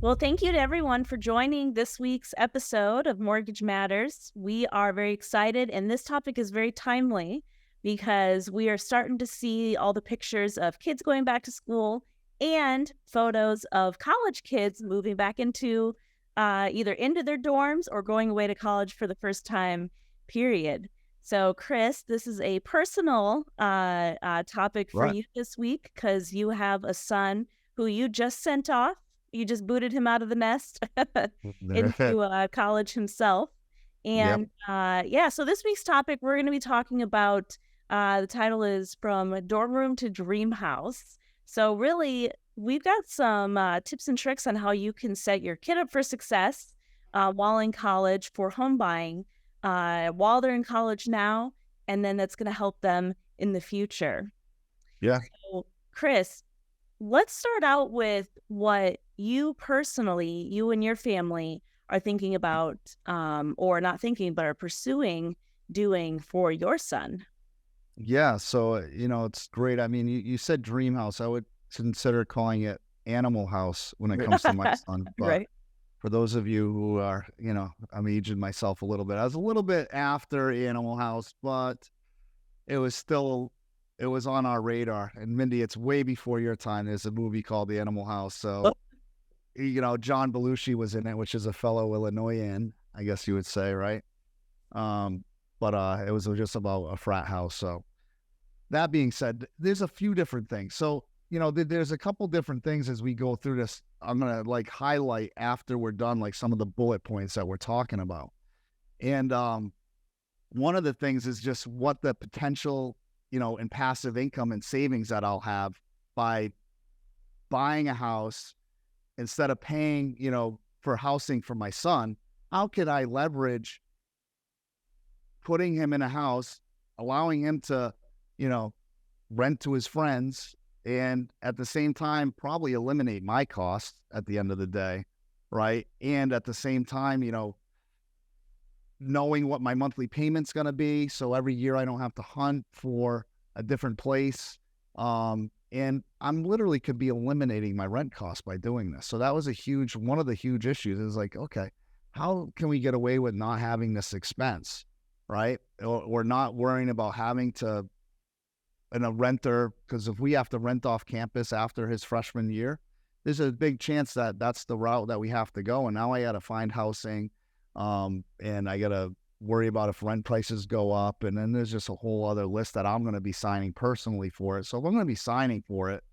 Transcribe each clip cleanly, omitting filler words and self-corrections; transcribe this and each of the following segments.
Well, thank you to everyone for joining this week's episode of Mortgage Matters. We are very excited, and this topic is very timely because we are starting to see all the pictures of kids going back to school and photos of college kids moving back into either into their dorms or going away to college for the first time, period. So, Chris, this is a personal topic for Right. you this week because you have a son who you just sent off. You just booted him out of the nest There. into college himself. Yep. And yeah, so this week's topic, we're going to be talking about the title is From Dorm Room to Dream House. So, really, we've got some tips and tricks on how you can set your kid up for success while in college for home buying while they're in college now. And then that's going to help them in the future. Yeah. So, Chris, let's start out with what you personally, you and your family are thinking about, or not thinking, but are pursuing doing for your son. Yeah. So, it's great. I mean, you said dream house. I would consider calling it animal house when it comes to my son. But Right. for those of you who are, I'm aging myself a little bit. I was a little bit after Animal House, but it was still, it was on our radar. And Mindy, it's way before your time. There's a movie called The Animal House. Oh, So, John Belushi was in it, which is a fellow Illinoisan, I guess you would say, right? Um, but it was just about a frat house. So that being said, there's a few different things. So, there's a couple different things as we go through this. I'm going to like highlight after we're done, like some of the bullet points that we're talking about. And one of the things is just what the potential, in passive income and savings that I'll have by buying a house instead of paying, for housing for my son. How could I leverage putting him in a house, allowing him to, you know, rent to his friends, and at the same time, probably eliminate my costs at the end of the day, right? And at the same time, knowing what my monthly payment's going to be. So every year I don't have to hunt for a different place. And I'm literally could be eliminating my rent costs by doing this. So that was one of the huge issues is like, okay, how can we get away with not having this expense, right? Or not worrying about having to, and a renter, because if we have to rent off campus after his freshman year, there's a big chance that that's the route that we have to go. And now I got to find housing, and I got to worry about if rent prices go up. And then there's just a whole other list that I'm going to be signing personally for it. So if I'm going to be signing for it,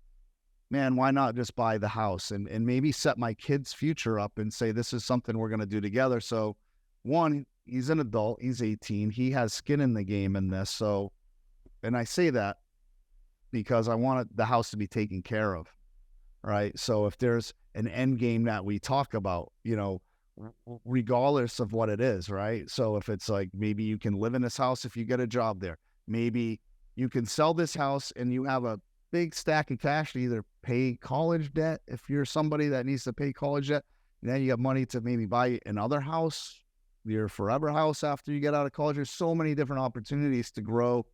man, why not just buy the house and maybe set my kid's future up and say, this is something we're going to do together. So one, he's an adult, he's 18, he has skin in the game in this. So, and I say that because I want the house to be taken care of, right? So if there's an end game that we talk about, regardless of what it is, right? So if it's like maybe you can live in this house if you get a job there, maybe you can sell this house and you have a big stack of cash to either pay college debt if you're somebody that needs to pay college debt, and then you have money to maybe buy another house, your forever house after you get out of college. There's so many different opportunities to grow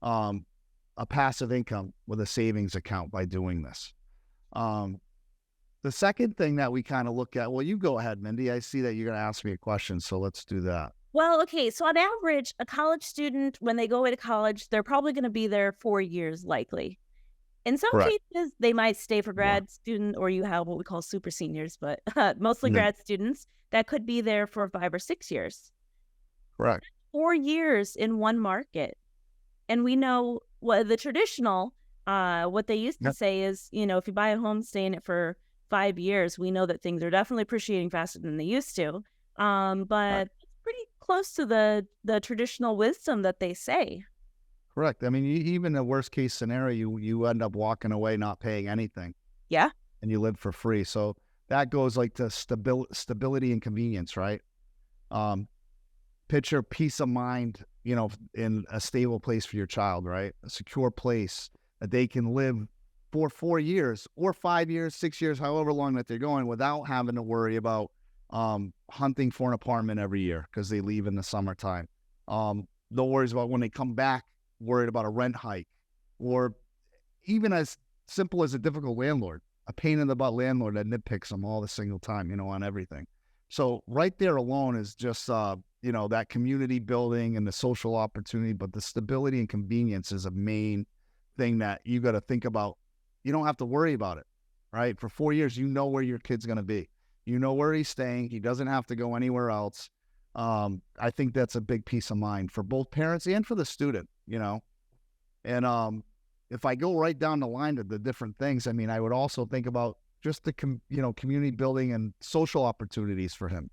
a passive income with a savings account by doing this. The second thing that we kind of look at, well, you go ahead, Mindy. I see that you're going to ask me a question, so let's do that. well, okay. So on average, a college student, when they go away to college, they're probably going to be there 4 years likely. In some Correct. cases, they might stay for More. grad student, or you have what we call super seniors, but mostly Yeah. grad students that could be there for 5 or 6 years. Correct. 4 years in one market. And we know what the traditional, what they used to Yep. say is, if you buy a home, stay in it for 5 years, we know that things are definitely appreciating faster than they used to. Right. But it's pretty close to the traditional wisdom that they say. Correct. I mean, even the worst case scenario, you end up walking away not paying anything, Yeah. and you live for free. So that goes like to stability and convenience, right? Um, Picture peace of mind, in a stable place for your child, right? A secure place that they can live for 4 years or 5 years, 6 years, however long that they're going, without having to worry about hunting for an apartment every year because they leave in the summertime. No worries about when they come back, worried about a rent hike, or even as simple as a difficult landlord. a pain in the butt landlord that nitpicks them all the single time, on everything. So right there alone is just, that community building and the social opportunity, but the stability and convenience is a main thing that you got to think about. You don't have to worry about it, right? For 4 years, you know where your kid's going to be. You know where he's staying. He doesn't have to go anywhere else. I think that's a big peace of mind for both parents and for the student, And if I go right down the line to the different things, I mean, I would also think about just the community building and social opportunities for him,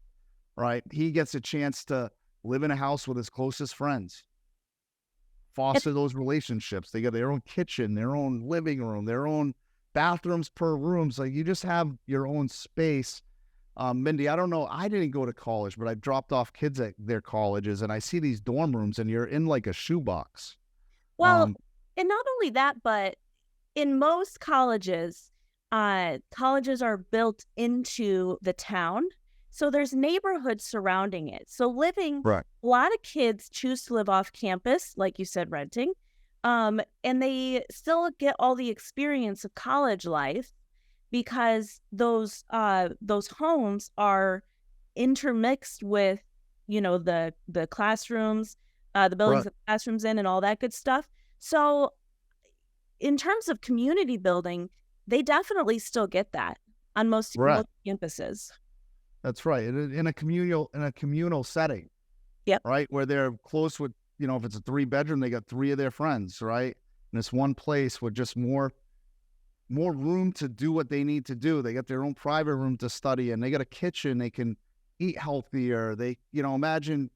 right? He gets a chance to live in a house with his closest friends, foster those relationships. They got their own kitchen, their own living room, their own bathrooms per room. So you just have your own space. Mindy, I don't know. I didn't go to college, but I dropped off kids at their colleges, and I see these dorm rooms, and you're in like a shoebox. Well, and not only that, but in most colleges are built into the town. So there's neighborhoods surrounding it. So Right. a lot of kids choose to live off campus, like you said, renting. And they still get all the experience of college life because those homes are intermixed with, the classrooms, the buildings Right. that the classrooms in and all that good stuff. So in terms of community building, they definitely still get that on most campuses. That's right. In a communal setting. Yep. Right. Where they're close with, if it's a 3-bedroom, they got 3 of their friends, right? And it's one place with just more room to do what they need to do. They got their own private room to study in. They got a kitchen. They can eat healthier. They, imagine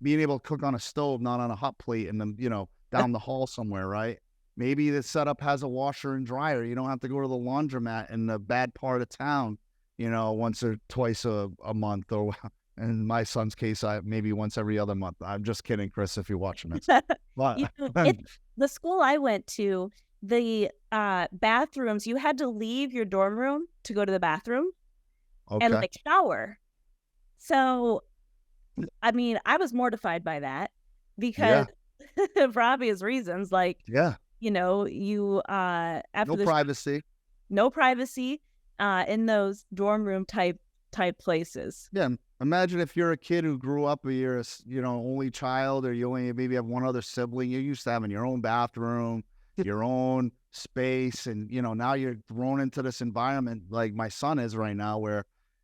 being able to cook on a stove, not on a hot plate, and then, down the hall somewhere, right? Maybe the setup has a washer and dryer. You don't have to go to the laundromat in the bad part of town, once or twice a month, or in my son's case, maybe once every other month. I'm just kidding, Chris, if you're watching this. But the school I went to, the bathrooms, you had to leave your dorm room to go to the bathroom and okay. shower. So, I mean, I was mortified by that because for obvious reasons, you after No privacy. no privacy in those dorm room type places. Yeah. Imagine if you're a kid who grew up, you're a, only child, or you only maybe have one other sibling. You're used to having your own bathroom, your own space, and now you're thrown into this environment like my son is right now, where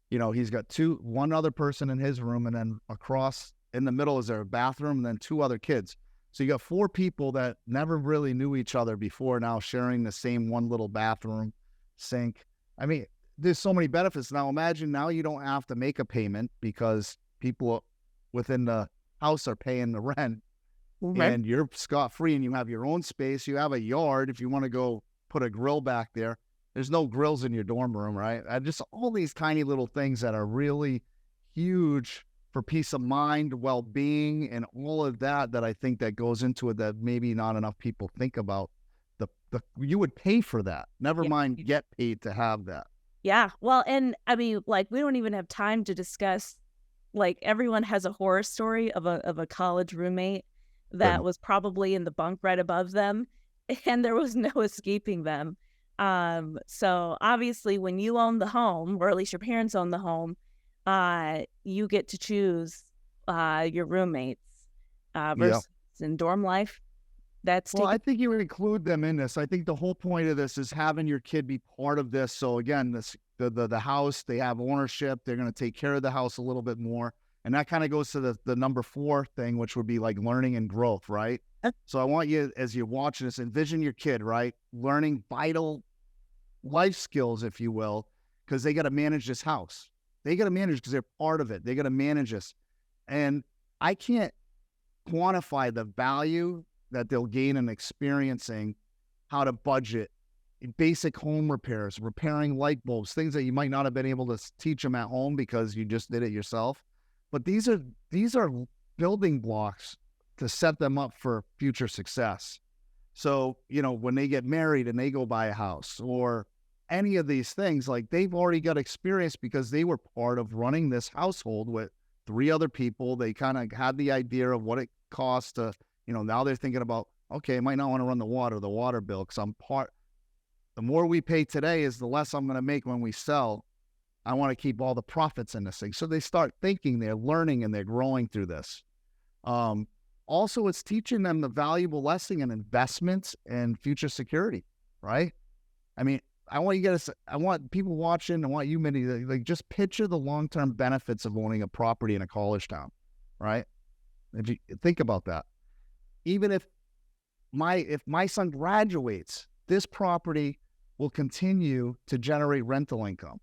he's got one other person in his room, and then across in the middle is their bathroom, and then 2 other kids. So you got 4 people that never really knew each other before, now sharing the same one little bathroom, sink. I mean, there's so many benefits. Now imagine now you don't have to make a payment because people within the house are paying the rent, and you're scot-free, and you have your own space. You have a yard if you want to go put a grill back there. There's no grills in your dorm room, right? Just all these tiny little things that are really huge for peace of mind, well-being, and all of that I think that goes into it that maybe not enough people think about. You would pay for that. Never mind get paid to have that. Yeah. Well, and I mean, we don't even have time to discuss, everyone has a horror story of a college roommate that was probably in the bunk right above them, and there was no escaping them. So obviously when you own the home, or at least your parents own the home, you get to choose your roommates versus in dorm life. I think you would include them in this. I think the whole point of this is having your kid be part of this. So again, the house, they have ownership. They're going to take care of the house a little bit more. And that kind of goes to the number 4 thing, which would be like learning and growth, right? So I want you, as you're watching this, envision your kid, right? Learning vital life skills, if you will, because they got to manage this house. They got to manage because they're part of it. They got to manage this. And I can't quantify the value that they'll gain in experiencing how to budget, basic home repairs, repairing light bulbs, things that you might not have been able to teach them at home because you just did it yourself. But these are building blocks to set them up for future success. So, when they get married and they go buy a house or any of these things, they've already got experience because they were part of running this household with 3 other people. They kind of had the idea of what it costs to, now they're thinking about, okay, I might not want to run the water bill because I'm part The more we pay today is the less I'm going to make when we sell. I want to keep all the profits in this thing. So they start thinking, they're learning, and they're growing through this. Also, it's teaching them the valuable lesson in investments and future security, right? I mean, I want people watching, I want you, Mindy, like just picture the long-term benefits of owning a property in a college town, right? If you think about that, even if my son graduates, this property will continue to generate rental income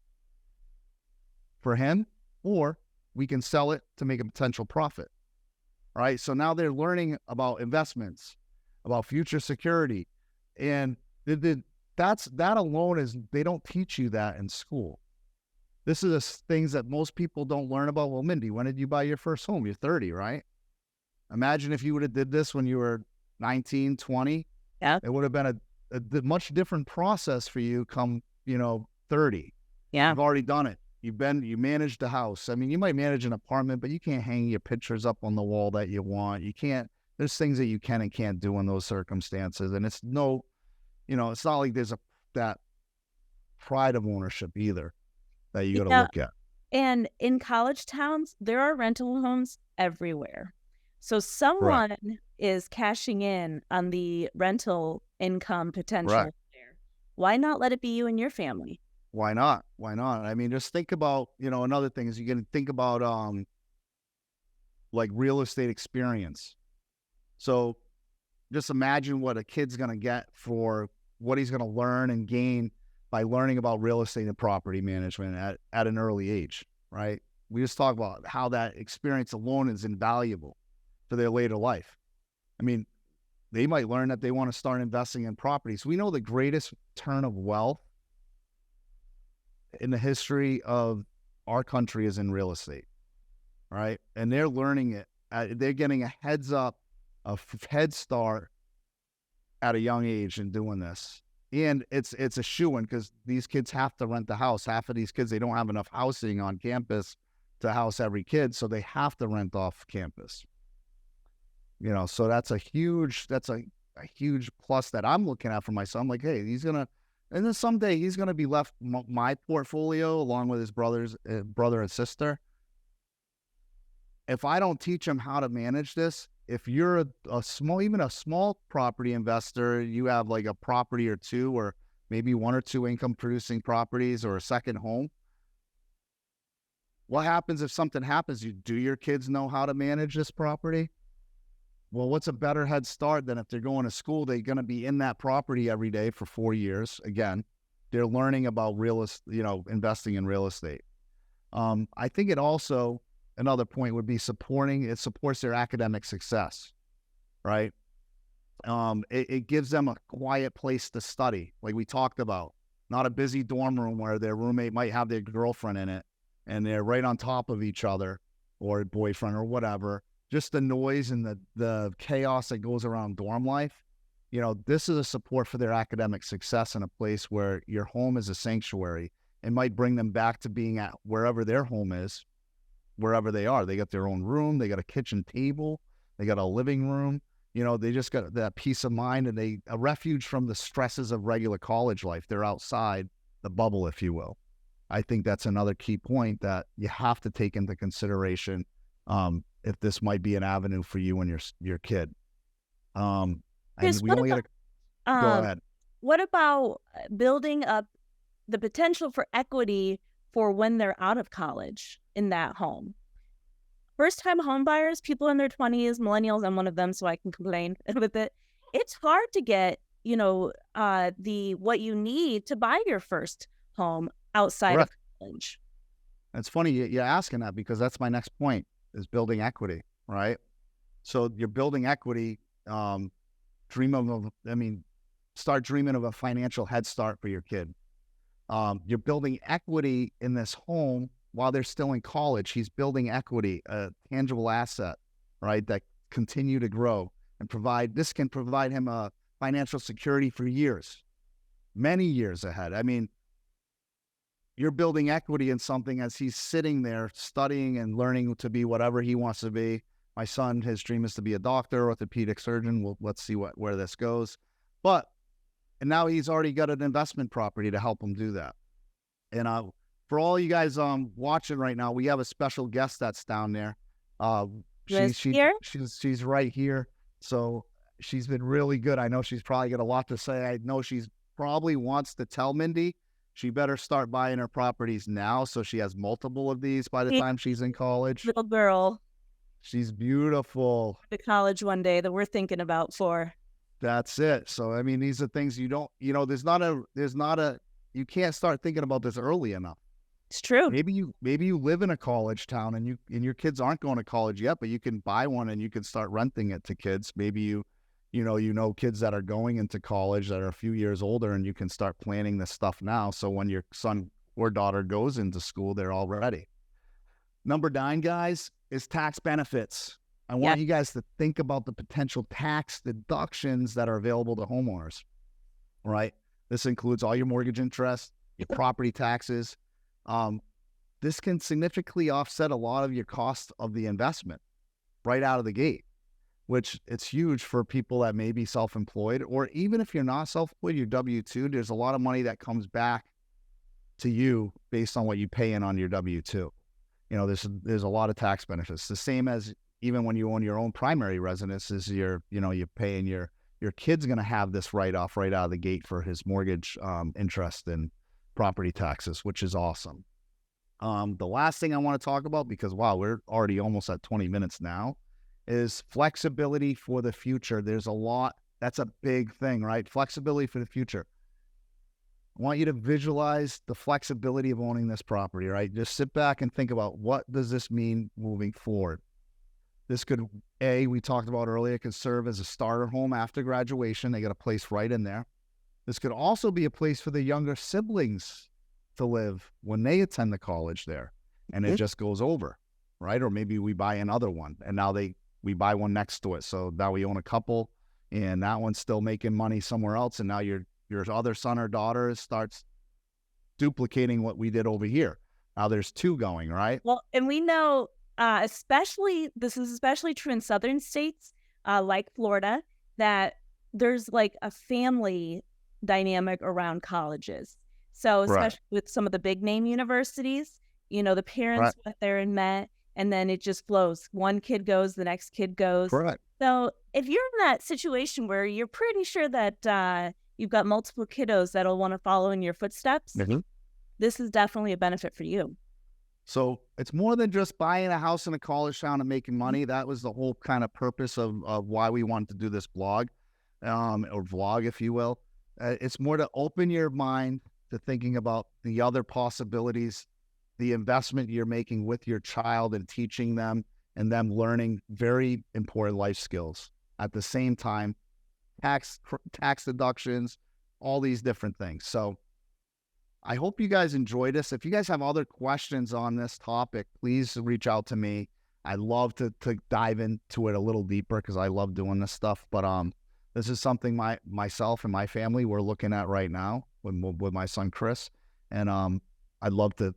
for him, or we can sell it to make a potential profit, right? So now they're learning about investments, about future security, and that alone is, they don't teach you that in school. This is things that most people don't learn about. Well, Mindy, when did you buy your first home? You're 30, right? Imagine if you would have did this when you were 19, 20. Yeah. It would have been a much different process for you come, 30. Yeah. You've already done it. You managed the house. I mean, you might manage an apartment, but you can't hang your pictures up on the wall that you want. You can't, there's things that you can and can't do in those circumstances. And it's it's not like there's that pride of ownership either that you got to look at. And in college towns, there are rental homes everywhere. So someone is cashing in on the rental income potential there. Why not let it be you and your family? Why not? Why not? I mean, just think about, another thing is you can think about like real estate experience. So just imagine what a kid's going to get for what he's going to learn and gain by learning about real estate and property management at an early age, right? We just talk about how that experience alone is invaluable for their later life. I mean, they might learn that they want to start investing in properties. We know the greatest turn of wealth in the history of our country is in real estate, right? And they're learning it. They're getting a head start at a young age in doing this. And it's a shoo-in because these kids have to rent the house. Half of these kids, they don't have enough housing on campus to house every kid, so they have to rent off campus. So that's a huge plus that I'm looking at for my son. I'm like, hey, and then someday he's gonna be left my portfolio along with his brother and sister. If I don't teach him how to manage this, if you're a small property investor, you have like a property or two, or maybe one or two income producing properties or a second home. What happens if something happens? Do your kids know how to manage this property? Well, what's a better head start than if they're going to school, they're going to be in that property every day for 4 years. Again, they're learning about investing in real estate. I think it also, another point would be it supports their academic success, right? It gives them a quiet place to study, like we talked about, not a busy dorm room where their roommate might have their girlfriend in it and they're right on top of each other, or boyfriend or whatever. Just the noise and the chaos that goes around dorm life. This is a support for their academic success in a place where your home is a sanctuary. It might bring them back to being at wherever their home is, wherever they are. They got their own room, they got a kitchen table, they got a living room. They just got that peace of mind and a refuge from the stresses of regular college life. They're outside the bubble, if you will. I think that's another key point that you have to take into consideration if this might be an avenue for you and your kid. Chris, go ahead. What about building up the potential for equity for when they're out of college in that home? First-time home buyers, people in their 20s, millennials, I'm one of them, so I can complain with it. It's hard to get, what you need to buy your first home outside of college. It's funny you're asking that, because that's my next point, is building equity, right? So you're building equity. Start dreaming of a financial head start for your kid. You're building equity in this home while they're still in college. He's building equity, a tangible asset, right, that continue to grow and can provide him a financial security for years, many years ahead. I mean, you're building equity in something as he's sitting there studying and learning to be whatever he wants to be. My son, his dream is to be a doctor, orthopedic surgeon. Let's see where this goes. But And now he's already got an investment property to help him do that. And for all you guys watching right now, we have a special guest that's down there. Liz here. She's right here. So she's been really good. I know she's probably got a lot to say. I know she's probably wants to tell Mindy she better start buying her properties now so she has multiple of these by the time she's in college. Little girl. She's beautiful. To college one day that we're thinking about for. That's it. So, I mean, these are things you don't, there's not a, you can't start thinking about this early enough. It's true. Maybe you live in a college town and your kids aren't going to college yet, but you can buy one and you can start renting it to kids. Maybe you know kids that are going into college that are a few years older, and you can start planning this stuff now. So when your son or daughter goes into school, they're all ready. Number 9, guys, is tax benefits. I want you guys to think about the potential tax deductions that are available to homeowners, right? This includes all your mortgage interest, your property taxes. This can significantly offset a lot of your cost of the investment right out of the gate, which it's huge for people that may be self-employed, or even if you're not self-employed, you're W-2, there's a lot of money that comes back to you based on what you pay in on your W-2. There's a lot of tax benefits. The same as even when you own your own primary residence, is you're paying your kid's going to have this write-off right out of the gate for his mortgage interest and property taxes, which is awesome. The last thing I want to talk about, because wow, we're already almost at 20 minutes now, is flexibility for the future. There's a lot. That's a big thing, right? Flexibility for the future. I want you to visualize the flexibility of owning this property, right? Just sit back and think about, what does this mean moving forward? This could, we talked about earlier, it could serve as a starter home after graduation. They got a place right in there. This could also be a place for the younger siblings to live when they attend the college there, and it just goes over, right? Or maybe we buy another one, and now we buy one next to it. So now we own a couple, and that one's still making money somewhere else, and now your other son or daughter starts duplicating what we did over here. Now there's 2 going, right? Well, and we know, this is especially true in southern states, like Florida, that there's like a family dynamic around colleges. So especially with some of the big name universities, the parents went there and met, and then it just flows. One kid goes, the next kid goes. Correct. So if you're in that situation where you're pretty sure that you've got multiple kiddos that'll want to follow in your footsteps, this is definitely a benefit for you. So it's more than just buying a house in a college town and making money. That was the whole kind of purpose of why we wanted to do this blog, or vlog, if you will. It's more to open your mind to thinking about the other possibilities, the investment you're making with your child and teaching them, and them learning very important life skills. At the same time, tax deductions, all these different things. So I hope you guys enjoyed this. If you guys have other questions on this topic, please reach out to me. I'd love to dive into it a little deeper, because I love doing this stuff. But this is something myself and my family, we're looking at right now with my son, Chris. And I'd love to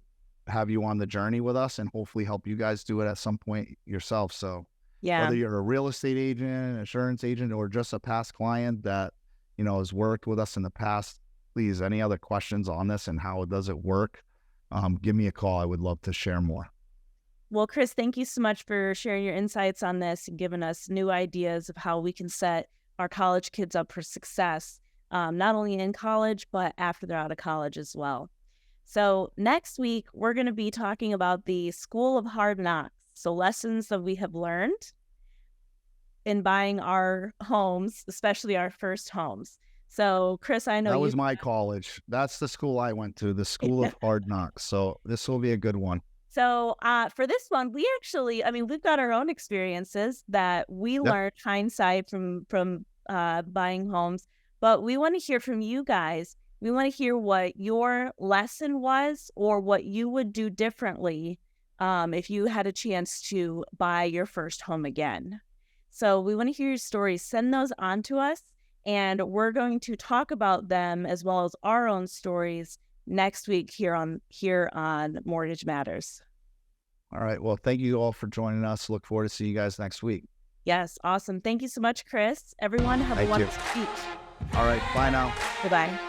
have you on the journey with us and hopefully help you guys do it at some point yourself. So whether you're a real estate agent, insurance agent, or just a past client that, has worked with us in the past, please, any other questions on this and how does it work, give me a call. I would love to share more. Well, Chris, thank you so much for sharing your insights on this and giving us new ideas of how we can set our college kids up for success, not only in college, but after they're out of college as well. So next week, we're going to be talking about the School of Hard Knocks. So lessons that we have learned in buying our homes, especially our first homes. So Chris, I know that was my college. That's the school I went to, the School of Hard Knocks. So this will be a good one. So for this one, we've got our own experiences that we learned hindsight from buying homes, but we want to hear from you guys. We want to hear what your lesson was or what you would do differently if you had a chance to buy your first home again. So we want to hear your stories. Send those on to us, and we're going to talk about them as well as our own stories next week here on Mortgage Matters. All right. Well, thank you all for joining us. Look forward to seeing you guys next week. Yes. Awesome. Thank you so much, Chris. Everyone, have a wonderful week. All right. Bye now. Goodbye.